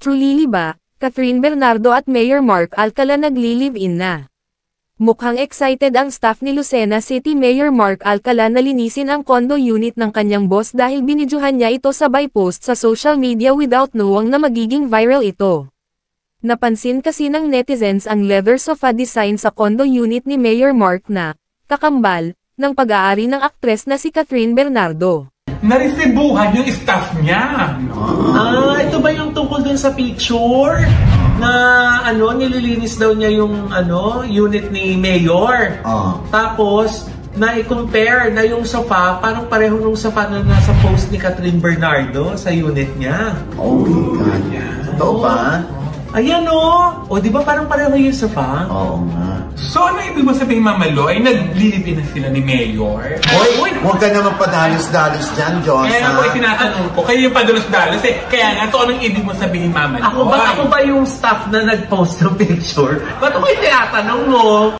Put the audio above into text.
Trulili ba, Catherine Bernardo at Mayor Mark Alcala nagli-live-in na? Mukhang excited ang staff ni Lucena City Mayor Mark Alcala na linisin ang condo unit ng kanyang boss dahil binidyohan niya ito sabay post sa social media without knowing na magiging viral ito. Napansin kasi ng netizens ang leather sofa design sa condo unit ni Mayor Mark na kakambal ng pag-aari ng aktres na si Catherine Bernardo. Naresibuhan yung staff niya. Ito ba yung tungkol dun sa picture? Na nililinis daw niya yung unit ni Mayor. Tapos na-compare na yung sofa, parang pareho nung sofa na nasa post ni Catherine Bernardo sa unit niya. Oh my God. Totoo ba? Ayan o, di ba parang pareho yung sofa? Oo nga. So ano ibig mo sabihin, Mama Lo, ay nag-live-in na sila ni Mayor? Hoy, huwag ka naman padalos-dalos dyan, Diyos. Kaya ako tinatanong ko, kayo yung padalos-dalos eh. Kaya nga, so anong ibig mo sabihin, Mama Lo? Ako ba yung staff na nag-post ng picture? Ba't ako yung tinatanong mo?